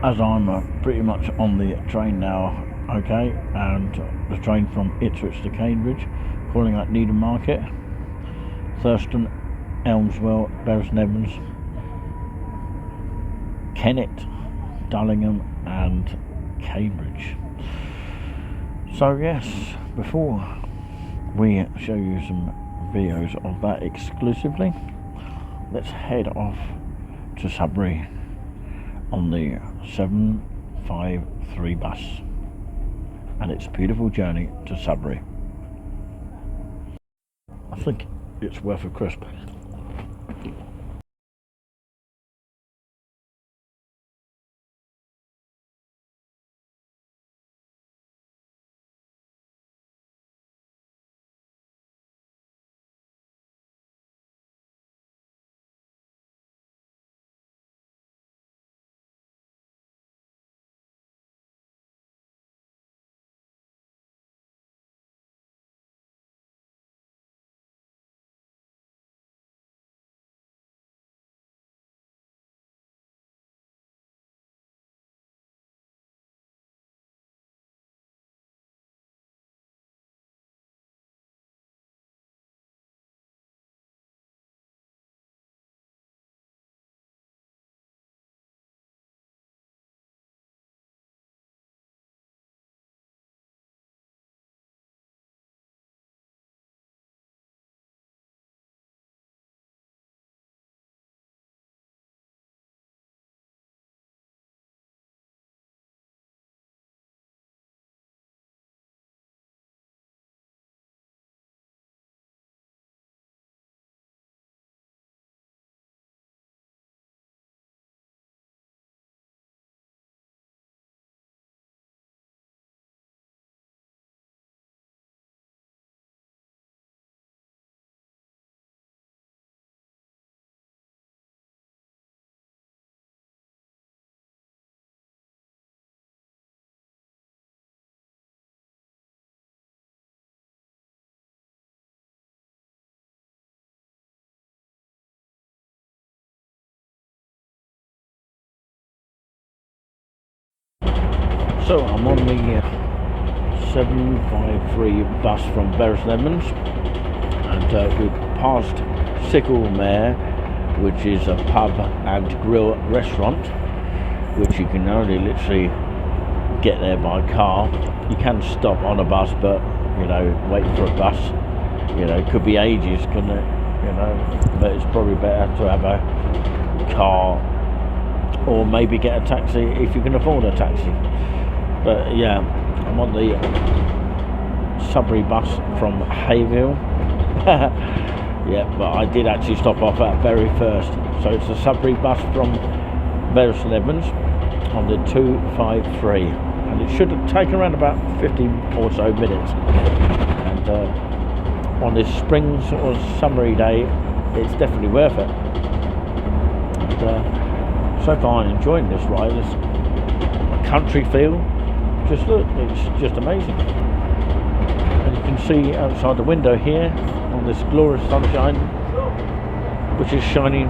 as I'm pretty much on the train now, okay, and the train from Ipswich to Cambridge, calling at Needham Market, Thurston, Elmswell, Bury St Edmunds, Kennet, Dullingham and Cambridge. So yes, before we show you some videos of that exclusively, let's head off to Sudbury on the 753 bus and its beautiful journey to Sudbury. I think it's worth a crisp. So I'm on the 753 bus from Bury St Edmunds, and we've passed Sicklemere, which is a pub and grill restaurant, which you can only literally get there by car. You can stop on a bus, but you know, waiting for a bus, you know, could be ages, couldn't it? You know, but it's probably better to have a car, or maybe get a taxi if you can afford a taxi. But yeah, I'm on the Sudbury bus from Hayville. Yeah, but I did actually stop off at Bury first. So it's the Sudbury bus from Bury St Edmunds on the 253, and it should take around about 50 or so minutes. And on this spring sort of summery day, it's definitely worth it. And so far I'm enjoying this ride. It's a country feel. Just look, it's just amazing. And you can see outside the window here on this glorious sunshine, which is shining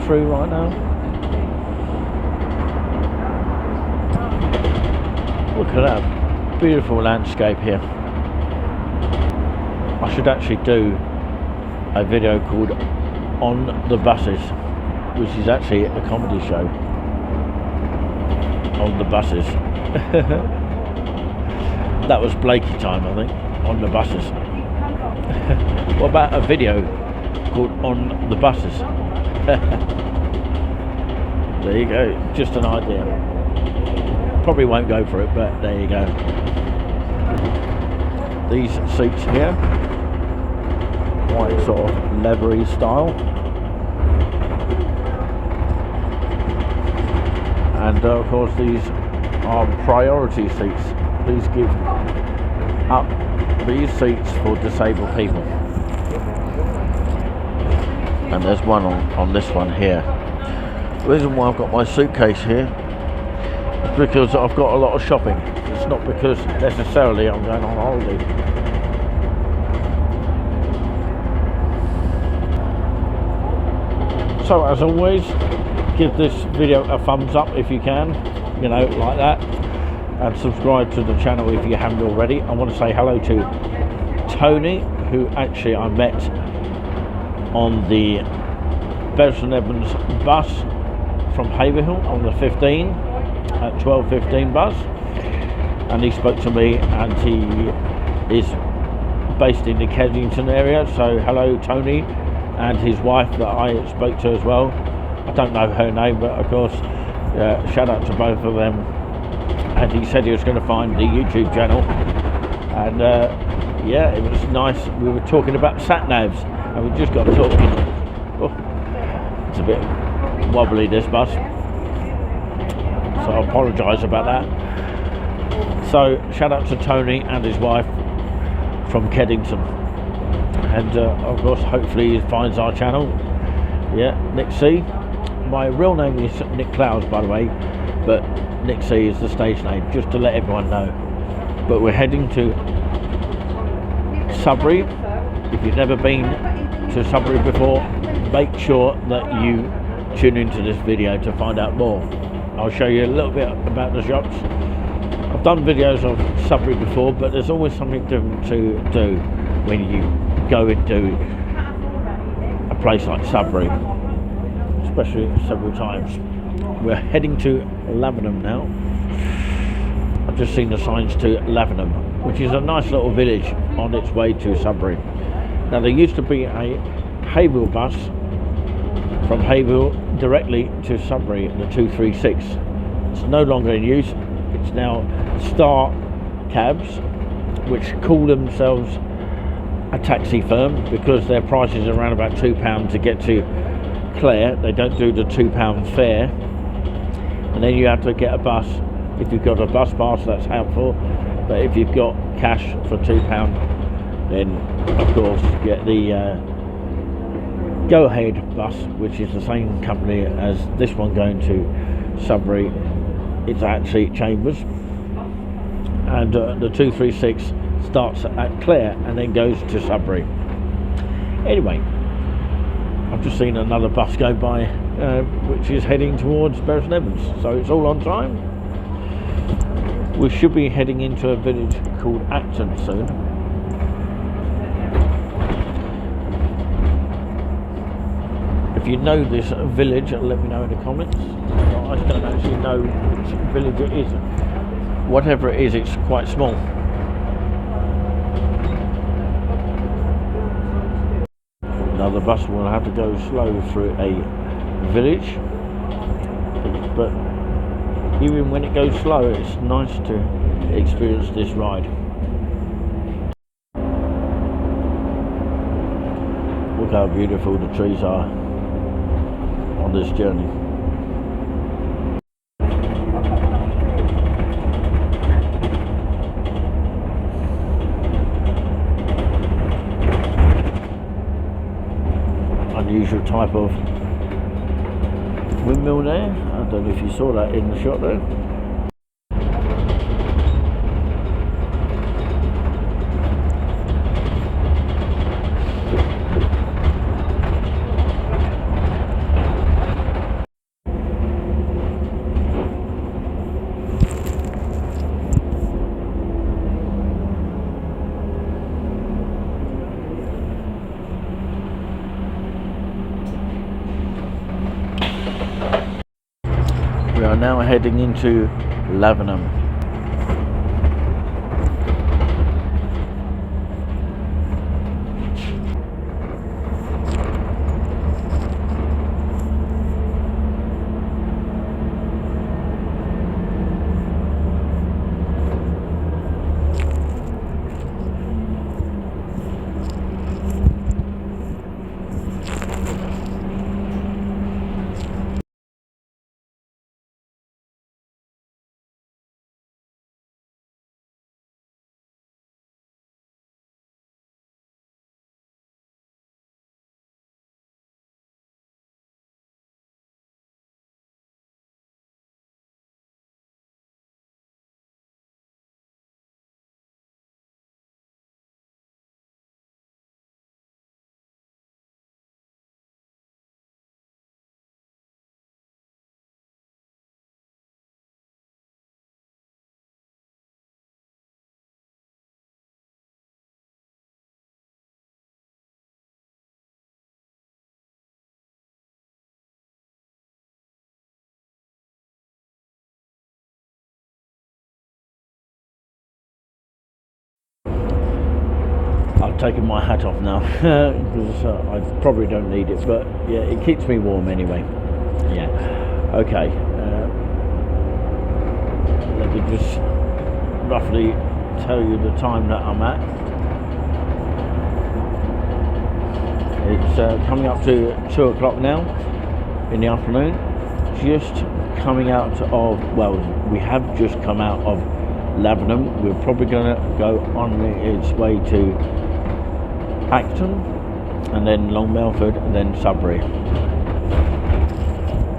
through right now. Look at that beautiful landscape here. I should actually do a video called On the Buses, which is actually a comedy show. On the Buses. That was Blakey time, I think, on the buses. What about a video called On the Buses? There you go, just an idea. Probably won't go for it, but there you go. These seats here, quite sort of leathery style. And of course these are priority seats. Please give up these seats for disabled people. And there's one on this one here. The reason why I've got my suitcase here is because I've got a lot of shopping. It's not because necessarily I'm going on holiday. So as always, give this video a thumbs up if you can. you know, like that, and subscribe to the channel if you haven't already. I want to say hello to Tony, who actually I met on the Beresford Evans bus from Haverhill on the 15 at 12:15 bus, and he spoke to me, and he is based in the Kensington area. So hello Tony, and his wife that I spoke to as well. I don't know her name, but of course shout out to both of them. And he said he was going to find the YouTube channel, and yeah, it was nice. We were talking about sat-navs, and we just got talking. Oh, it's a bit wobbly, this bus, so I apologise about that. So shout out to Tony and his wife from Keddington, and of course hopefully he finds our channel. Yeah, Nick C. My real name is Nick Clouds, by the way, but Nick C is the stage name, just to let everyone know. But we're heading to Sudbury. If you've never been to Sudbury before, make sure that you tune into this video to find out more. I'll show you a little bit about the shops. I've done videos of Sudbury before, but there's always something different to do when you go into a place like Sudbury, especially several times. We're heading to Lavenham now. I've just seen the signs to Lavenham, which is a nice little village on its way to Sudbury. Now there used to be a Haverhill bus from Haverhill directly to Sudbury, the 236. It's no longer in use. It's now Star Cabs, which call themselves a taxi firm because their prices are around about £2 to get to Clare. They don't do the £2 fare, and then you have to get a bus. If you've got a bus pass, that's helpful, but if you've got cash for £2, then of course get the Go Ahead bus, which is the same company as this one going to Sudbury. It's actually Chambers, and the 236 starts at Clare and then goes to Sudbury. Anyway, I've just seen another bus go by which is heading towards Beresford Evans, so it's all on time. We should be heading into a village called Acton soon. If you know this village, let me know in the comments. I don't actually know which village it is. Whatever it is, it's quite small. Now the bus will have to go slow through a village, but even when it goes slow, it's nice to experience this ride. Look how beautiful the trees are on this journey. Unusual type of windmill there. I don't know if you saw that in the shot there. We are now heading into Lavenham. taking my hat off now because I probably don't need it, but yeah, it keeps me warm anyway. Yeah. Okay. Let me just roughly tell you the time that I'm at. It's coming up to 2 o'clock now in the afternoon. Just coming out of, well, we have just come out of Lavenham. We're probably going to go on its way to Acton, and then Long Melford, and then Sudbury.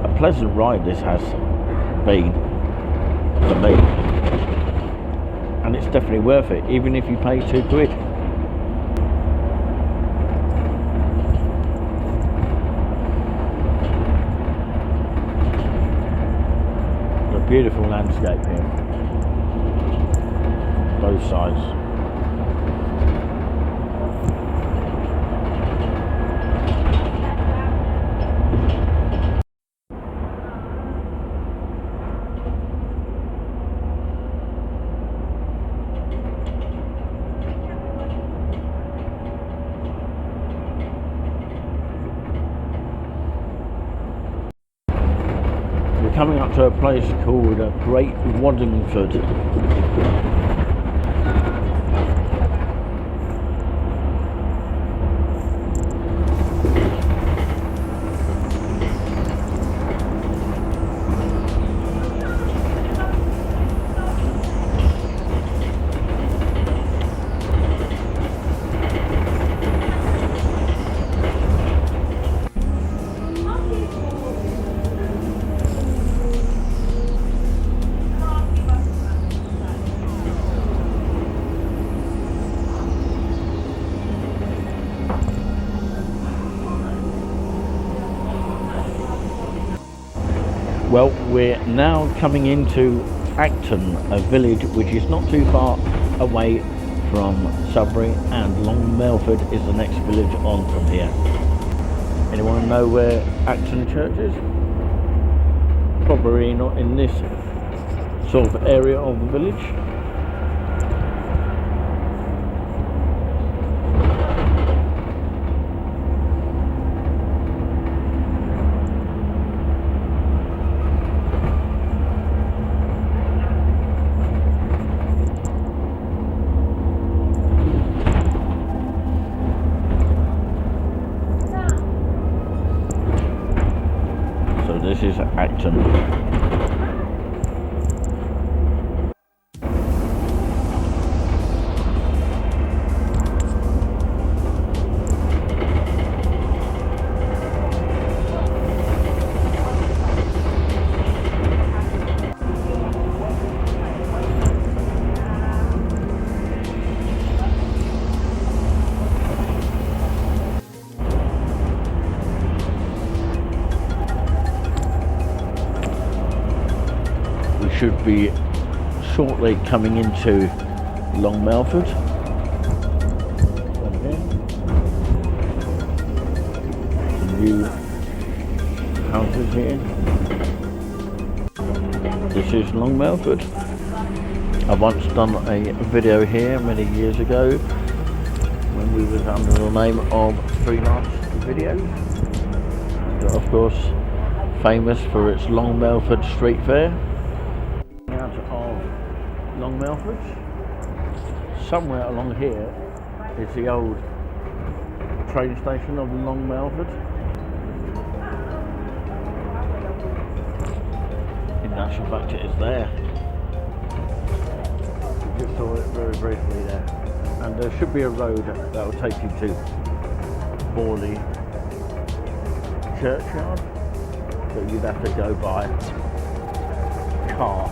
A pleasant ride this has been for me, and it's definitely worth it, even if you pay £2. A beautiful landscape here, both sides. Coming up to a place called Great Waddingford. Well, we're now coming into Acton, a village which is not too far away from Sudbury, and Long Melford is the next village on from here. Anyone know where Acton Church is? Probably not in this sort of area of the village. This is Acton. Should be shortly coming into Long Melford. New houses here. This is Long Melford. I once done a video here many years ago when we was under the name of Freelance Videos. And of course, famous for its Long Melford Street Fair. Long Melford. Somewhere along here is the old train station of Long Melford. In actual fact, it is there. We just saw it very briefly there. And there should be a road that will take you to Borley Churchyard, but you'd have to go by car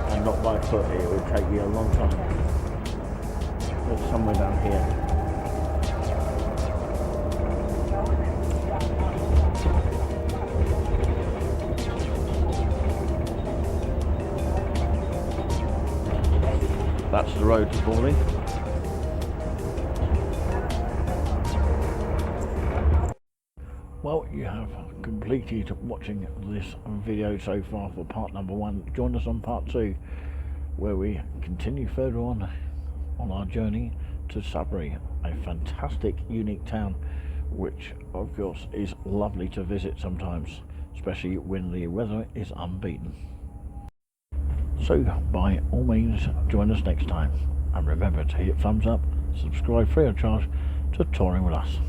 and not by foot. It would take you a long time. It's somewhere down here. That's the road to Borley. Well, you have completed watching this video so far for part number 1. Join us on part 2, where we continue further on our journey to Sudbury, a fantastic, unique town, which of course is lovely to visit sometimes, especially when the weather is unbeaten. So by all means, join us next time, and remember to hit thumbs up, subscribe free of charge to Touring with Us.